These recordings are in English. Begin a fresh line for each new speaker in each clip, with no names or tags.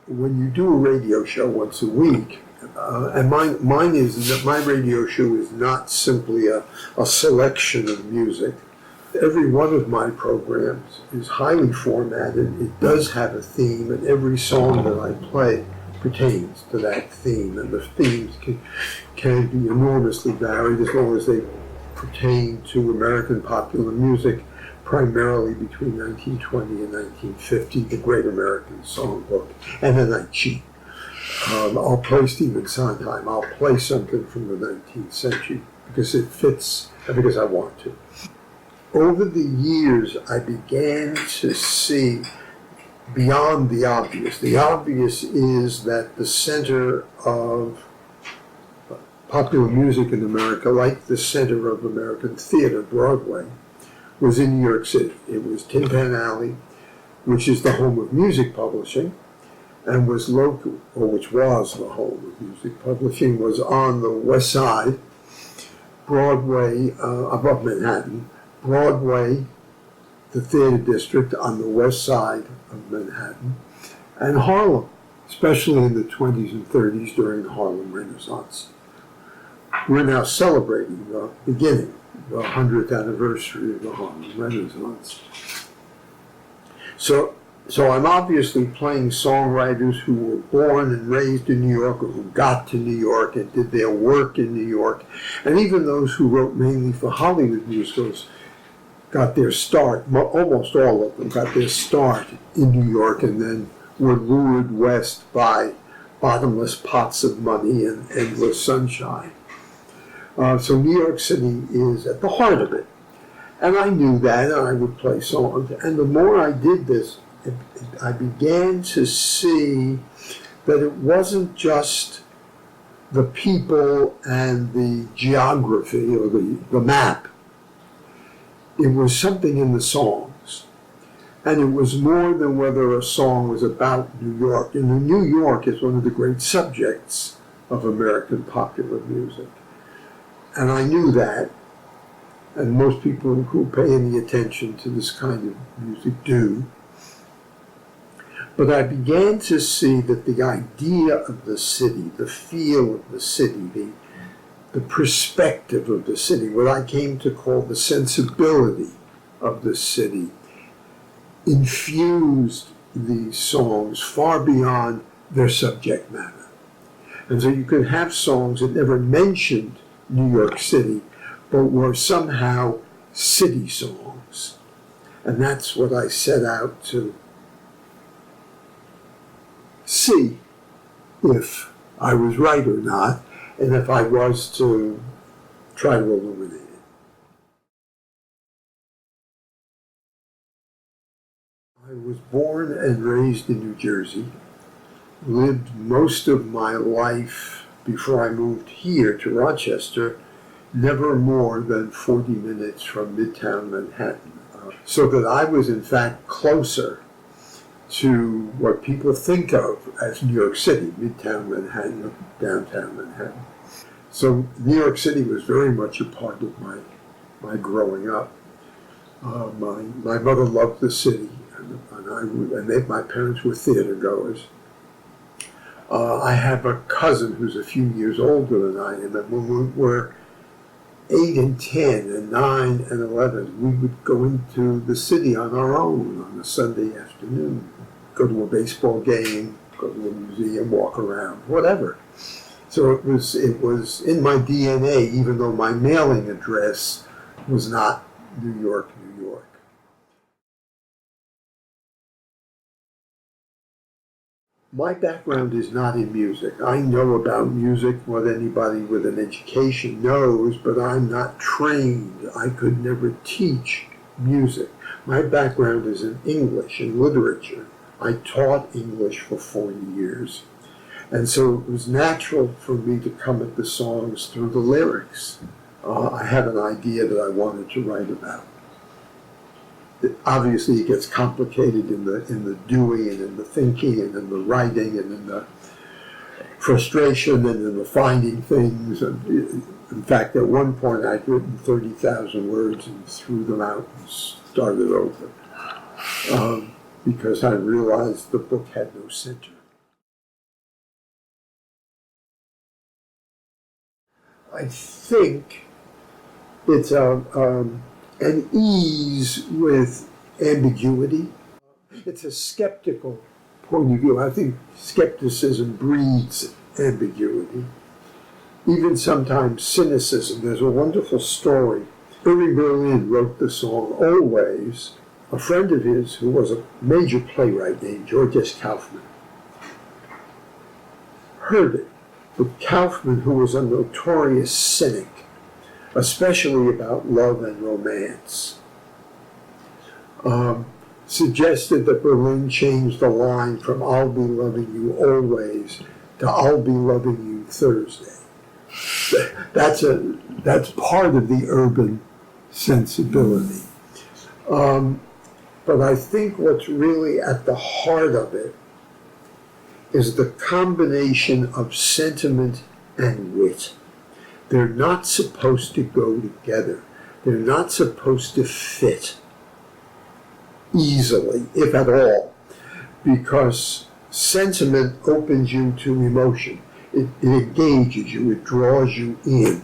when you do a radio show once a week, and mine is that my radio show is not simply a selection of music. Every one of my programs is highly formatted. It does have a theme, and every song that I play pertains to that theme, and the themes can be enormously varied as long as they pertain to American popular music, primarily between 1920 and 1950, the Great American Songbook, and then I cheat. I'll play Stephen Sondheim. I'll play something from the 19th century because it fits and because I want to. Over the years, I began to see beyond the obvious. The obvious is that the center of popular music in America, like the center of American theater, Broadway, was in New York City. It was Tin Pan Alley, which is the home of music publishing, and was local, or which was the home of music publishing, was on the west side, Broadway, above Manhattan, Broadway, the theater district on the west side of Manhattan, and Harlem, especially in the 20s and 30s during the Harlem Renaissance. We're now celebrating the beginning, the 100th anniversary of the Harlem Renaissance. So I'm obviously playing songwriters who were born and raised in New York, or who got to New York and did their work in New York, and even those who wrote mainly for Hollywood musicals got their start, almost all of them got their start in New York and then were lured west by bottomless pots of money and endless sunshine. So New York City is at the heart of it. And I knew that, and I would play songs. And the more I did this, I began to see that it wasn't just the people and the geography or the map. It was something in the songs. And it was more than whether a song was about New York. And New York is one of the great subjects of American popular music. And I knew that, and most people who pay any attention to this kind of music do. But I began to see that the idea of the city, the feel of the city, the perspective of the city, what I came to call the sensibility of the city, infused these songs far beyond their subject matter. And so you could have songs that never mentioned New York City, but were somehow city songs. And that's what I set out to see if I was right or not, and if I was to try to illuminate it. I was born and raised in New Jersey, lived most of my life before I moved here to Rochester, never more than 40 minutes from Midtown Manhattan. So that I was in fact closer to what people think of as New York City, Midtown Manhattan, or downtown Manhattan. So New York City was very much a part of my growing up. My mother loved the city, and my parents were theater goers. I have a cousin who's a few years older than I am, and when we were 8 and 10 and 9 and 11, we would go into the city on our own on a Sunday afternoon, go to a baseball game, go to a museum, walk around, whatever. So it was in my DNA, even though my mailing address was not New York, New York. My background is not in music. I know about music what anybody with an education knows, but I'm not trained. I could never teach music. My background is in English and literature. I taught English for 40 years. And so it was natural for me to come at the songs through the lyrics. I had an idea that I wanted to write about. Obviously, it gets complicated in the doing and in the thinking and in the writing and in the frustration and in the finding things. And in fact, at one point, I'd written 30,000 words and threw them out and started over because I realized the book had no center. I think it's an ease with ambiguity. It's a skeptical point of view. I think skepticism breeds ambiguity, even sometimes cynicism. There's a wonderful story. Irving Berlin wrote the song Always. A friend of his who was a major playwright named George S. Kaufman heard it. But Kaufman, who was a notorious cynic, especially about love and romance, suggested that Berlin change the line from I'll be loving you always to I'll be loving you Thursday. That's part of the urban sensibility. But I think what's really at the heart of it is the combination of sentiment and wit. They're not supposed to go together. They're not supposed to fit easily, if at all, because sentiment opens you to emotion. It engages you, it draws you in,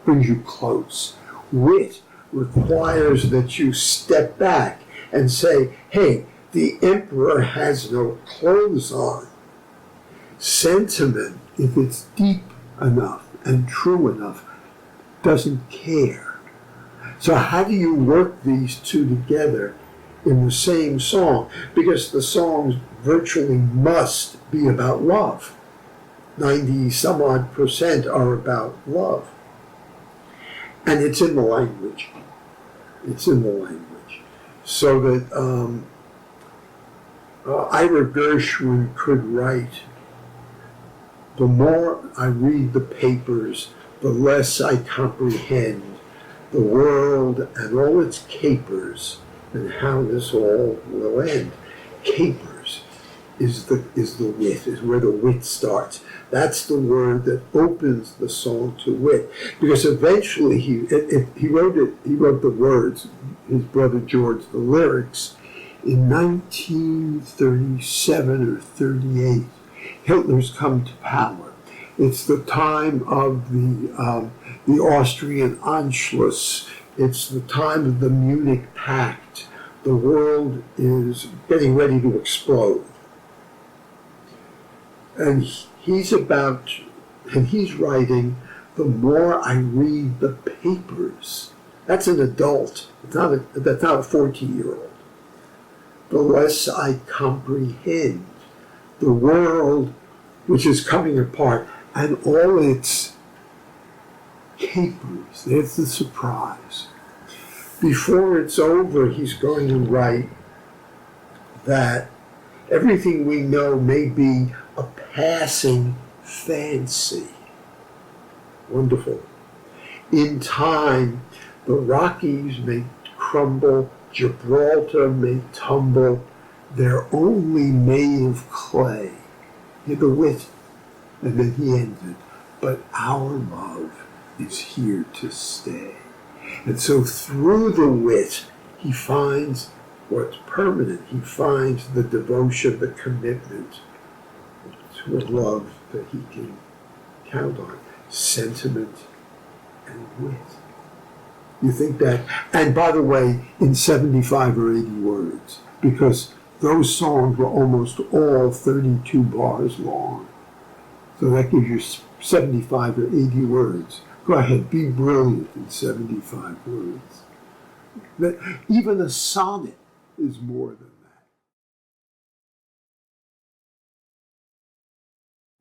brings you close. Wit requires that you step back and say, hey, the emperor has no clothes on. Sentiment, if it's deep enough and true enough, doesn't care. So how do you work these two together in the same song? Because the songs virtually must be about love. 90-some-odd% are about love. And it's in the language. It's in the language. So that Ira Gershwin could write, the more I read the papers, the less I comprehend the world and all its capers and how this all will end. Capers is the wit, is where the wit starts. That's the word that opens the song to wit. Because eventually he wrote the words, his brother George, the lyrics, in 1937 or 38. Hitler's come to power. It's the time of the Austrian Anschluss. It's the time of the Munich Pact. The world is getting ready to explode. And he's writing, the more I read the papers. That's an adult. That's not a 14-year-old. The less I comprehend the world which is coming apart and all its capers. There's the surprise. Before it's over, he's going to write that everything we know may be a passing fancy. Wonderful. In time, the Rockies may crumble, Gibraltar may tumble, they're only made of clay. The wit, and then he ended, but our love is here to stay. And so through the wit, he finds what's permanent. He finds the devotion, the commitment to a love that he can count on. Sentiment and wit. You think that? And by the way, in 75 or 80 words, because those songs were almost all 32 bars long. So that gives you 75 or 80 words. Go ahead, be brilliant in 75 words. Even a sonnet is more than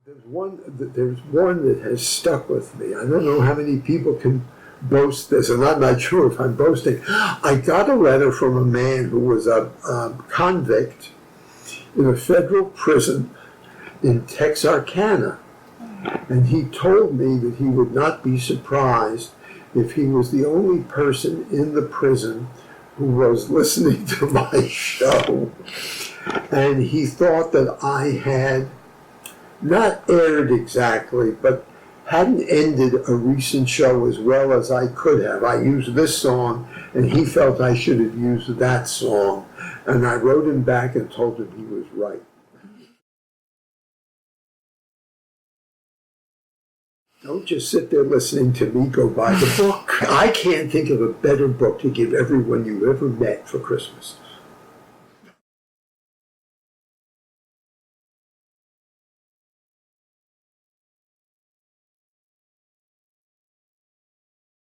that. There's one that has stuck with me. I don't know how many people can boast this, and I'm not sure if I'm boasting. I got a letter from a man who was a convict in a federal prison in Texarkana. And he told me that he would not be surprised if he was the only person in the prison who was listening to my show. And he thought that I had not aired exactly, but hadn't ended a recent show as well as I could have. I used this song, and he felt I should have used that song. And I wrote him back and told him he was right. Don't just sit there listening to me. Go buy the book. I can't think of a better book to give everyone you ever met for Christmas.